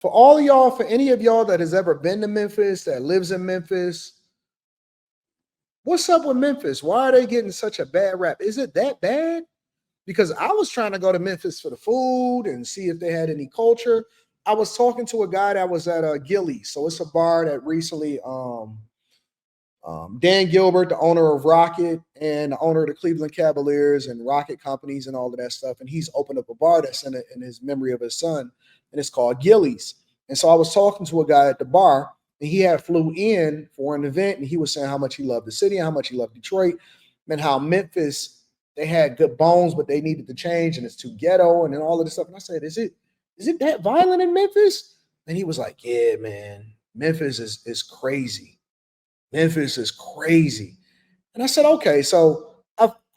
For all of y'all, for any of y'all that has ever been to Memphis, that lives in Memphis, what's up with Memphis? Why are they getting such a bad rap? Is it that bad? Because I was trying to go to Memphis for the food and see if they had any culture. I was talking to a guy that was at Gillies, so it's a bar that recently Dan Gilbert, the owner of Rocket and the owner of the Cleveland Cavaliers and Rocket companies and all of that stuff, and he's opened up a bar that's in his memory of his son, and it's called Gillies. And so I was talking to a guy at the bar, and he had flew in for an event, and he was saying how much he loved the city and how much he loved Detroit, and how Memphis they had good bones, but they needed to change, and it's too ghetto, and then all of this stuff. And I said, is it that violent in Memphis? And he was like, yeah, man, Memphis is crazy. Memphis is crazy. And I said, okay, so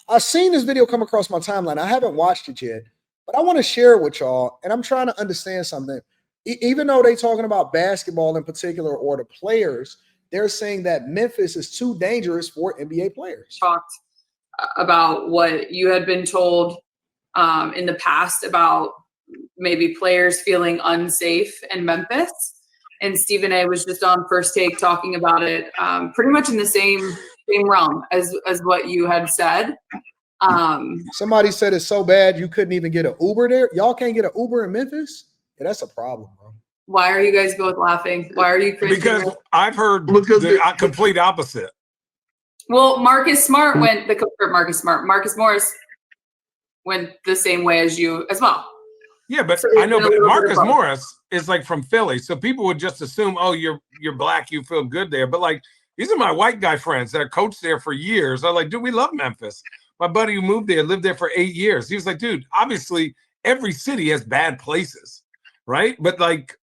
I've seen this video come across my timeline. I haven't watched it yet, but I want to share it with y'all. And I'm trying to understand something. Even though they're talking about basketball in particular or the players, they're saying that Memphis is too dangerous for NBA players. Talked about what you had been told in the past about maybe players feeling unsafe in Memphis. And Stephen A was just on First Take talking about it pretty much in the same realm as what you had said. Somebody said it's so bad you couldn't even get an Uber there. Y'all can't get an Uber in Memphis? Yeah, that's a problem, bro. Why are you guys both laughing? Why are you cringing? Because I've heard the complete opposite. Well, Marcus Morris went the same way as you as well. Yeah, but so I know, but Marcus Morris is like from Philly, so people would just assume, oh, you're black, you feel good there. But like, these are my white guy friends that coached there for years. I'm like, dude, we love Memphis. My buddy who moved there lived there for 8 years. He was like, dude, obviously every city has bad places, right? But like,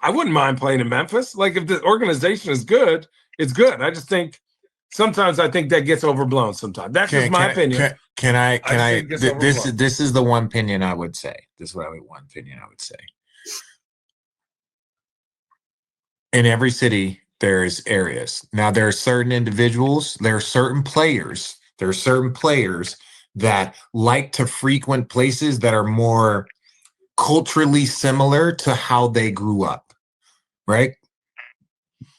I wouldn't mind playing in Memphis. Like, if the organization is good, it's good. I just think sometimes I think that gets overblown. Sometimes that's just my opinion. Can I? This is the one opinion I would say. This is one opinion I would say. In every city, there's areas. Now, there are certain individuals. There are certain players. There are certain players that like to frequent places that are more culturally similar to how they grew up, right?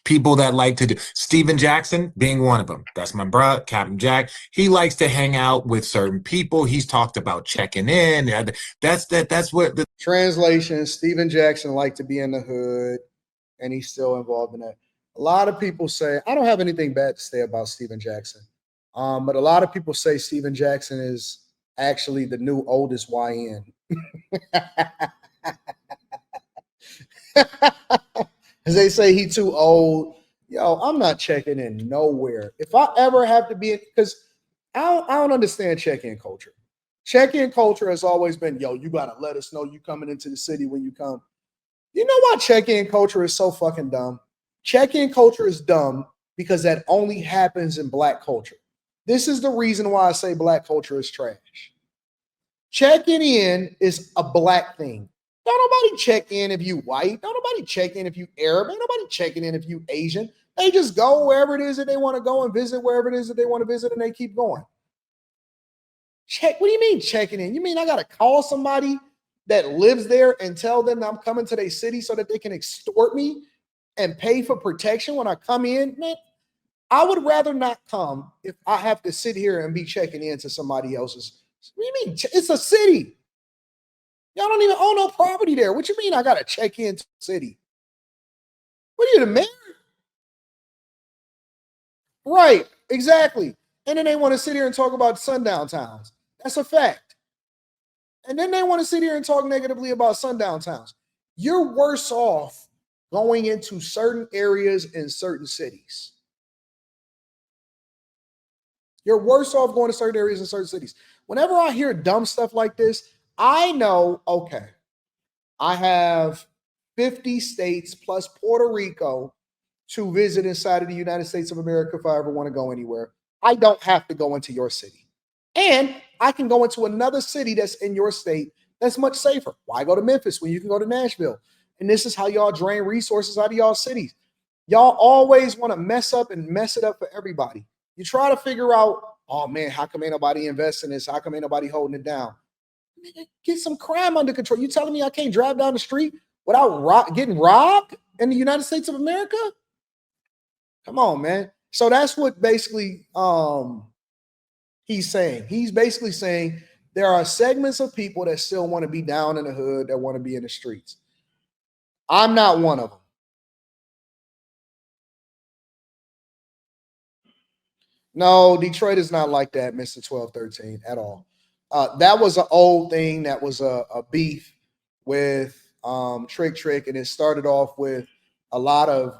People that like to do Steven Jackson being one of them. That's my brother, Captain Jack. He likes to hang out with certain people. He's talked about checking in. That's what the translation. Steven Jackson liked to be in the hood, and he's still involved in that. A lot of people say, I don't have anything bad to say about Steven Jackson. But a lot of people say Steven Jackson is actually the new oldest YN. As they say he too old. Yo, I'm not checking in nowhere. If I ever have to be, because I don't understand check-in culture. Check-in culture has always been, yo, you gotta let us know you coming into the city when you come. You know why check-in culture is so fucking dumb? Check-in culture is dumb because that only happens in black culture. This is the reason why I say black culture is trash. Checking in is a black thing. Don't nobody check in if you white. Don't nobody check in if you Arab. Ain't nobody checking in if you Asian. They just go wherever it is that they want to go and visit wherever it is that they want to visit, and they keep going. Check. What do you mean checking in? You mean I got to call somebody that lives there and tell them I'm coming to their city so that they can extort me and pay for protection when I come in? Man, I would rather not come if I have to sit here and be checking into somebody else's. What do you mean? It's a city. Y'all don't even own no property there. What you mean I got to check into the city? What are you, the mayor? Right, exactly. And then they want to sit here and talk about sundown towns. That's a fact. And then they want to sit here and talk negatively about sundown towns. You're worse off going into certain areas in certain cities. You're worse off going to certain areas in certain cities. Whenever I hear dumb stuff like this, I know, okay, I have 50 states plus Puerto Rico to visit inside of the United States of America if I ever want to go anywhere. I don't have to go into your city. And I can go into another city that's in your state that's much safer. Why go to Memphis when you can go to Nashville? And this is how y'all drain resources out of y'all cities. Y'all always want to mess up and mess it up for everybody. You try to figure out, oh man, how come ain't nobody investing in this? How come ain't nobody holding it down? Get some crime under control. You telling me I can't drive down the street without getting robbed in the United States of America? Come on, man. So that's what basically he's saying. He's basically saying there are segments of people that still want to be down in the hood, that want to be in the streets. I'm not one of them. No, Detroit is not like that, Mr. 1213, at all. That was an old thing. That was a beef with Trick, and it started off with a lot of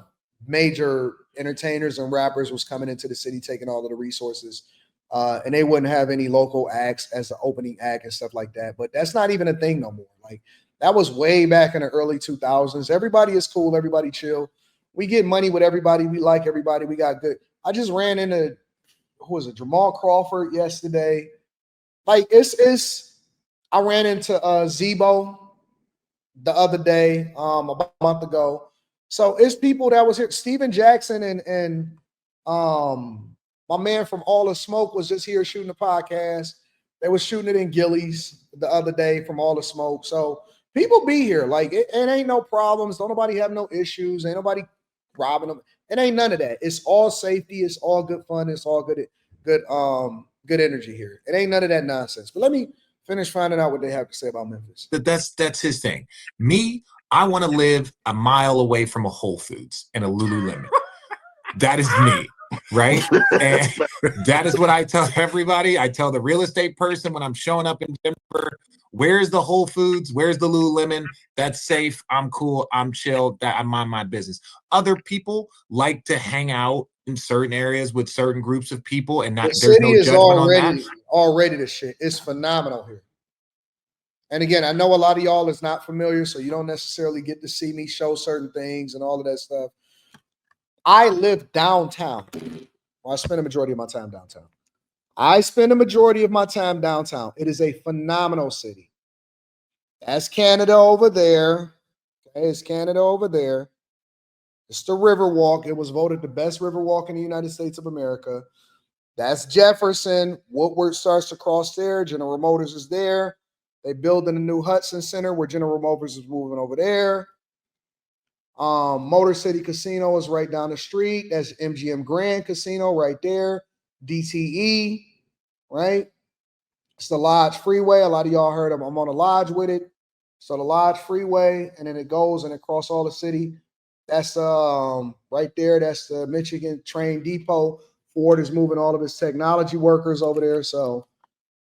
major entertainers and rappers was coming into the city, taking all of the resources, and they wouldn't have any local acts as the opening act and stuff like that. But that's not even a thing no more. Like, that was way back in the early 2000s. Everybody is cool. Everybody chill. We get money with everybody. We like everybody. We got good. I just ran into, who was it, Jamal Crawford yesterday. Like, I ran into Zebo the other day, about a month ago. So it's people that was here. Steven Jackson and my man from All the Smoke was just here shooting a podcast. They was shooting it in Gillies the other day from All the Smoke. So people be here. Like, it ain't no problems. Don't nobody have no issues. Ain't nobody robbing them. It ain't none of that. It's all safety. It's all good fun. It's all good energy here. It ain't none of that nonsense. But let me finish finding out what they have to say about Memphis. That's his thing. Me, I want to live a mile away from a Whole Foods and a Lululemon. That is me, right? And that is what I tell everybody. I tell the real estate person when I'm showing up in Denver, where's the Whole Foods? Where's the Lululemon? That's safe. I'm cool. I'm chill. That I mind my business. Other people like to hang out in certain areas with certain groups of people, and not The city there's no is judgment on that. already the shit. It's phenomenal here. And again, I know a lot of y'all is not familiar, so you don't necessarily get to see me show certain things and all of that stuff. I live downtown. Well, I spend a majority of my time downtown. It is a phenomenal city. That's Canada over there. Okay, it's Canada over there. It's the Riverwalk. It was voted the best Riverwalk in the United States of America. That's Jefferson. Woodward starts to cross there. General Motors is there. They building a new Hudson Center where General Motors is moving over there. Motor City Casino is right down the street. That's MGM Grand Casino right there. DTE, right? It's the Lodge Freeway. A lot of y'all heard of. I'm on a Lodge with it. So the Lodge Freeway, and then it goes and across all the city. That's right there. That's the Michigan Train Depot. Ford is moving all of its technology workers over there. So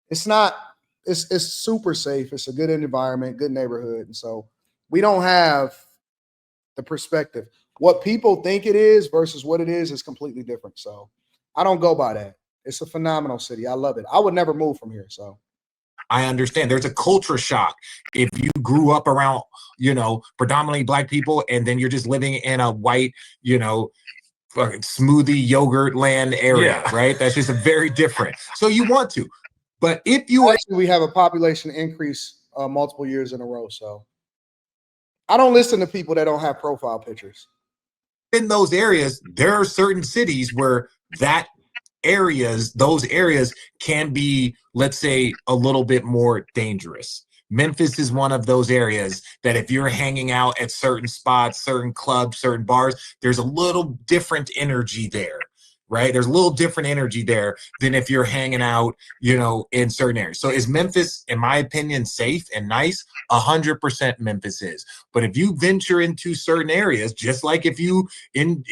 it's super safe. It's a good environment, good neighborhood. And so we don't have the perspective. What people think it is versus what it is completely different. So I don't go by that. It's a phenomenal city. I love it. I would never move from here. So I understand there's a culture shock if you grew up around, predominantly Black people, and then you're just living in a white, fucking smoothie yogurt land area, right? That's just a very different. So you want to, but if you actually, we have a population increase multiple years in a row. So I don't listen to people that don't have profile pictures. In those areas, there are certain cities where those areas can be, let's say, a little bit more dangerous. Memphis is one of those areas that if you're hanging out at certain spots, certain clubs, certain bars, there's a little different energy there, right? There's a little different energy there than if you're hanging out, in certain areas. So is Memphis, in my opinion, safe and nice? 100% Memphis is. But if you venture into certain areas, just like if you in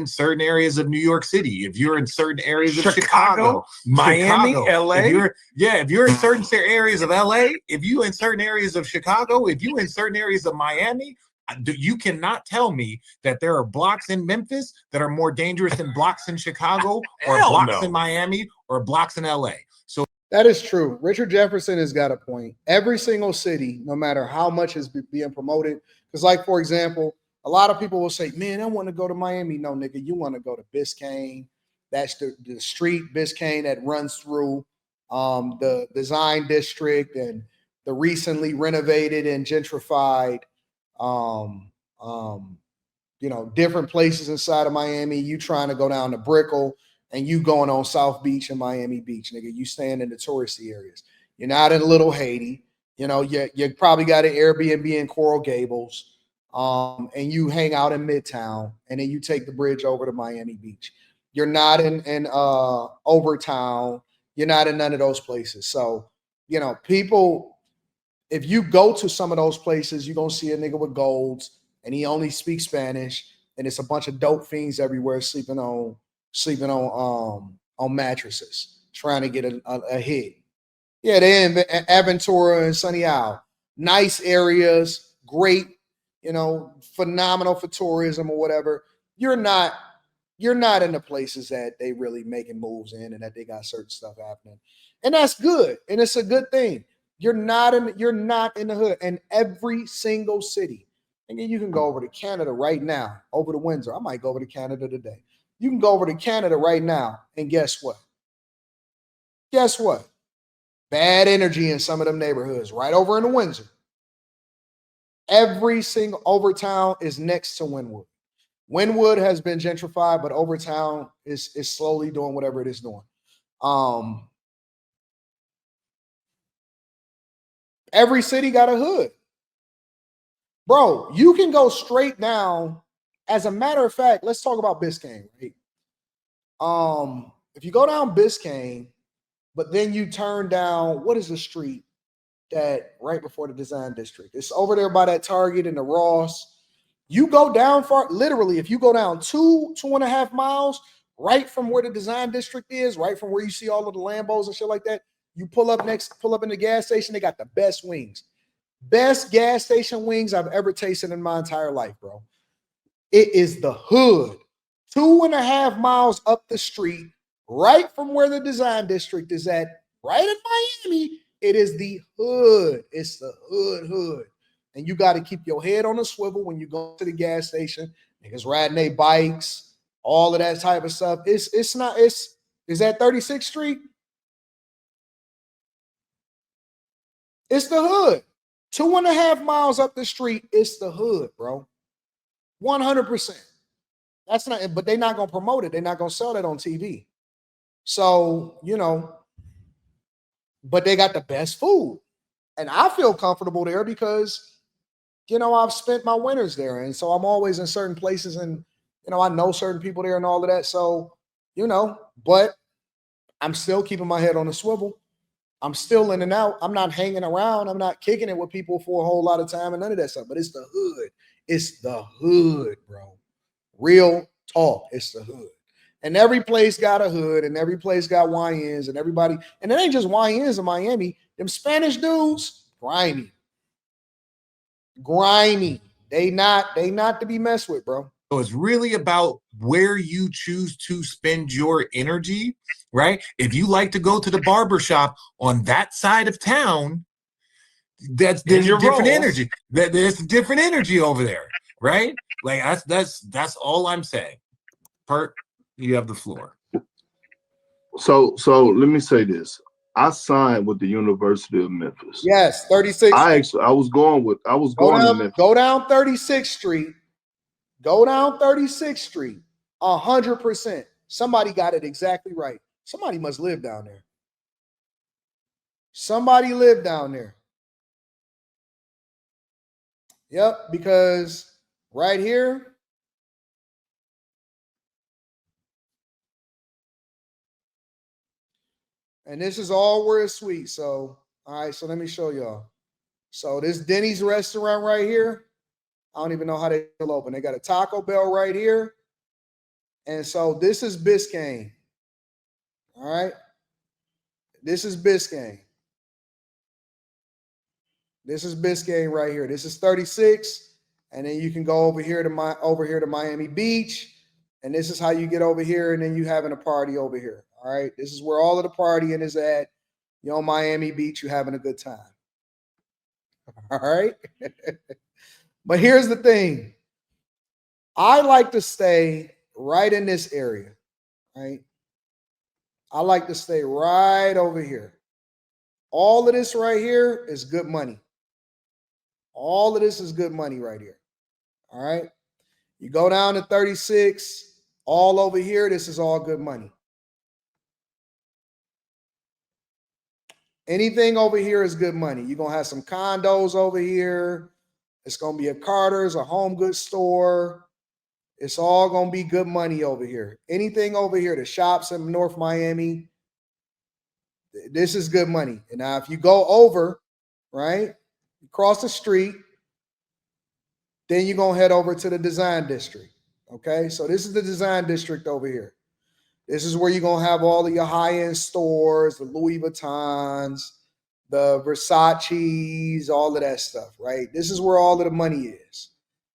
certain areas of New York City, if you're in certain areas of Chicago, Miami, LA, if you're in certain areas of LA, if you in certain areas of Chicago, if you in certain areas of Miami, you cannot tell me that there are blocks in Memphis that are more dangerous than blocks in Chicago or blocks in Miami or blocks in LA. So that is true. Richard Jefferson has got a point. Every single city, no matter how much is being promoted, because like, for example, a lot of people will say, man, I want to go to Miami. No, nigga, you want to go to Biscayne. That's the street Biscayne that runs through the design district and the recently renovated and gentrified different places inside of Miami. You trying to go down to Brickell and you going on South Beach and Miami Beach, nigga. You staying in the touristy areas. You're not in Little Haiti. You probably got an Airbnb in Coral Gables. and you hang out in Midtown, and then you take the bridge over to Miami Beach. You're not in Overtown. You're not in none of those places. So, people, if you go to some of those places, you're gonna see a nigga with golds, and he only speaks Spanish, and it's a bunch of dope fiends everywhere sleeping on mattresses, trying to get a hit. Yeah, they in Aventura and Sunny Isle. Nice areas, great, phenomenal for tourism or whatever. You're not in the places that they really making moves in and that they got certain stuff happening. And that's good. And it's a good thing. You're not in the hood. And every single city. And then you can go over to Canada right now, over to Windsor. I might go over to Canada today. You can go over to Canada right now, and guess what? Guess what? Bad energy in some of them neighborhoods, right over in the Windsor. Every single Overtown is next to Wynwood. Wynwood has been gentrified, but Overtown is slowly doing whatever it is doing. Every city got a hood. Bro, you can go straight down. As a matter of fact, let's talk about Biscayne, right? If you go down Biscayne, but then you turn down, what is the street that right before the design district? It's over there by that Target and the Ross. You go down far, literally, if you go down 2.5 miles, right from where the design district is, right from where you see all of the Lambos and shit like that, you pull up in the gas station, they got the best wings. Best gas station wings I've ever tasted in my entire life, bro. It is the hood. 2.5 miles up the street, right from where the design district is at, right in Miami. It is the hood. It's the hood. And you got to keep your head on a swivel when you go to the gas station. Niggas riding their bikes, all of that type of stuff. Is that 36th Street? It's the hood. 2.5 miles up the street, it's the hood, bro. 100%. That's not, but they're not gonna promote it. They're not gonna sell that on TV. So, but they got the best food. And I feel comfortable there because, I've spent my winters there. And so I'm always in certain places and, I know certain people there and all of that. So, but I'm still keeping my head on the swivel. I'm still in and out. I'm not hanging around. I'm not kicking it with people for a whole lot of time and none of that stuff. But it's the hood. It's the hood, bro. Real talk. It's the hood. And every place got a hood and every place got YNs and everybody. And it ain't just YNs in Miami. Them Spanish dudes, grimy. They not to be messed with, bro. So it's really about where you choose to spend your energy, right? If you like to go to the barber shop on that side of town, there's a different energy. There's a different energy over there, right? Like that's all I'm saying. Pert, you have the floor. So let me say this. I signed with the University of Memphis. Yes, 36. I was going to Memphis. Go down 36th Street. Go down 36th Street. 100%. Somebody got it exactly right. Somebody must live down there. Somebody lived down there. Yep, because right here, and this is all where it's sweet. So, all right, so let me show y'all. So this Denny's restaurant right here, I don't even know how they still open. They got a Taco Bell right here. And so this is Biscayne. All right. This is Biscayne. This is Biscayne right here. This is 36. And then you can go over here to Miami Beach. And this is how you get over here. And then you having a party over here. All right. This is where all of the partying is at. You're on Miami Beach. You're having a good time. All right. But here's the thing. I like to stay right in this area. Right. I like to stay right over here. All of this right here is good money. All of this is good money right here. All right. You go down to 36, all over here, this is all good money. Anything over here is good money. You're going to have some condos over here. It's going to be a Carter's, a home goods store. It's all going to be good money over here. Anything over here, the shops in North Miami, this is good money. And now if you go over, right, across the street, then you're going to head over to the design district. Okay, so this is the design district over here. This is where you're going to have all of your high-end stores, the Louis Vuittons, the Versace's, all of that stuff, right? This is where all of the money is.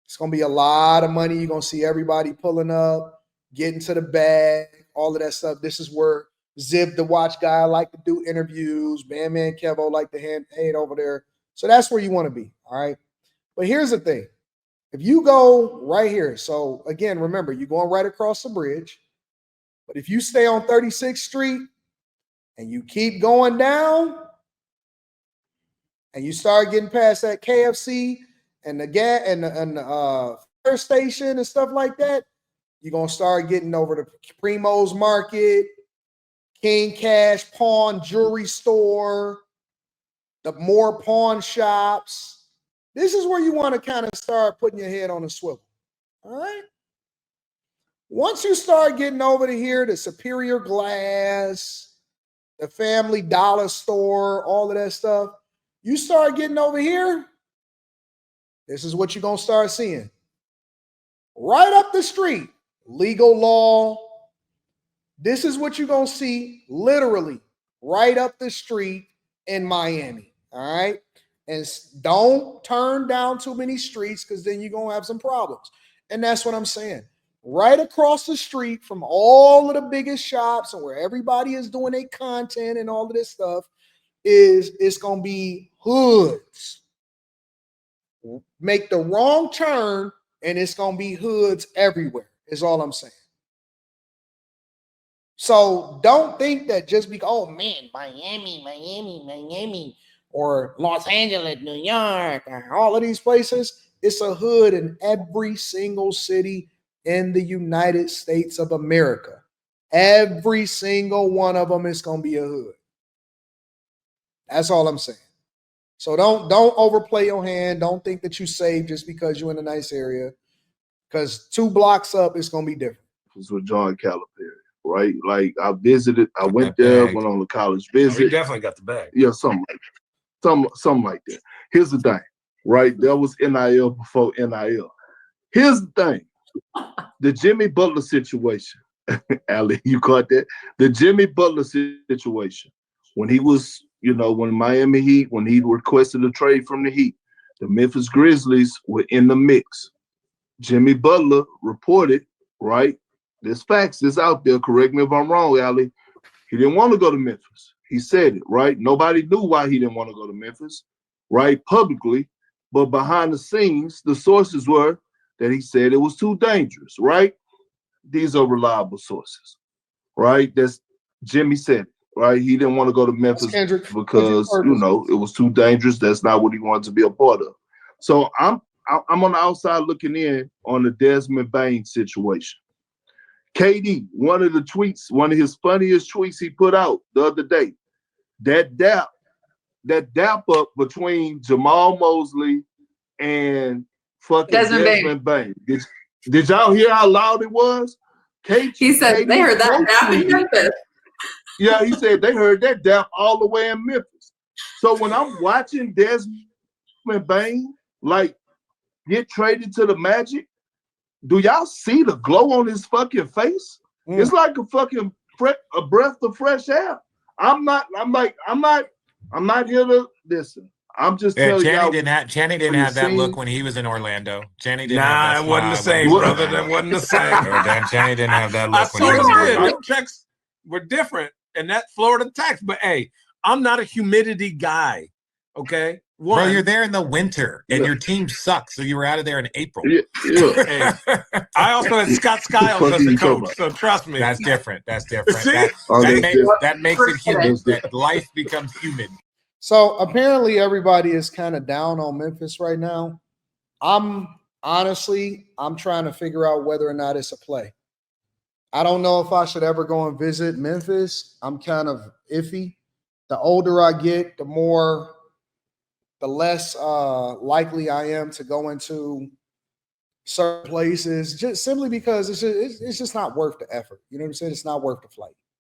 It's going to be a lot of money. You're going to see everybody pulling up, getting to the bag, all of that stuff. This is where Zib, the watch guy, like to do interviews. Man Kevo like to head over there. So that's where you want to be, all right? But here's the thing. If you go right here, so again, remember, you're going right across the bridge. But if you stay on 36th Street and you keep going down and you start getting past that KFC and the gas and the fire station and stuff like that, you're going to start getting over to Primo's Market, King Cash Pawn Jewelry Store, the more pawn shops. This is where you want to kind of start putting your head on a swivel. All right? Once you start getting over to here, the Superior Glass, the Family Dollar Store, all of that stuff, you start getting over here, this is what you're going to start seeing. Right up the street, Legal Law. This is what you're going to see literally right up the street in Miami. All right? And don't turn down too many streets because then you're going to have some problems. And that's what I'm saying. Right across the street from all of the biggest shops and where everybody is doing their content and all of this stuff it's going to be hoods. Make the wrong turn and it's going to be hoods everywhere is all I'm saying. So don't think that just because, oh man, Miami, or Los Angeles, New York, or all of these places, it's a hood in every single city in the United States of America. Every single one of them is going to be a hood. That's all I'm saying. So don't overplay your hand. Don't think that you safe just because you're in a nice area. Because 2 blocks up, it's going to be different. This was John Calipari, right? Like I visited, I went there, went on a college visit. He definitely got the bag. Yeah, something like that. Here's the thing, right? There was NIL before NIL. Here's the thing. The Jimmy Butler situation. Ali, you caught that? The Jimmy Butler situation. When he was, when Miami Heat, when he requested a trade from the Heat, the Memphis Grizzlies were in the mix. Jimmy Butler reported, right? This facts is out there. Correct me if I'm wrong, Ali. He didn't want to go to Memphis. He said it, right? Nobody knew why he didn't want to go to Memphis, right? Publicly. But behind the scenes, the sources were that he said it was too dangerous, right? These are reliable sources, right? That's Jimmy said it, right? He didn't want to go to Memphis because, it was too dangerous. That's not what he wanted to be a part of. So I'm on the outside looking in on the Desmond Bain situation. KD, one of his funniest tweets he put out the other day, that dap up between Jamal Mosley and fucking Desmond Bain. Did y'all hear how loud it was? He said they heard that dap in Memphis. Yeah, he said they heard that dap all the way in Memphis. So when I'm watching Desmond Bain get traded to the Magic, do y'all see the glow on his fucking face? It's like a breath of fresh air. I'm not here to listen. I'm just telling y'all. Channing didn't have that look when he was in Orlando. Channing didn't have that. It wasn't the same, brother. That wasn't the same. Channing didn't have that look when he was in Orlando. Orlando. Them checks were different, and that Florida tax. But hey, I'm not a humidity guy. Okay. Bro, you're there in the winter, and your team sucks, so you were out of there in April. Yeah. Hey, I also had Scott Skiles as the coach, so trust me. That's different. See? That makes it humid. That life becomes humid. So apparently everybody is kind of down on Memphis right now. I'm trying to figure out whether or not it's a play. I don't know if I should ever go and visit Memphis. I'm kind of iffy. The older I get, the more the less likely I am to go into certain places, just simply because it's just not worth the effort. You know what I'm saying? It's not worth the flight.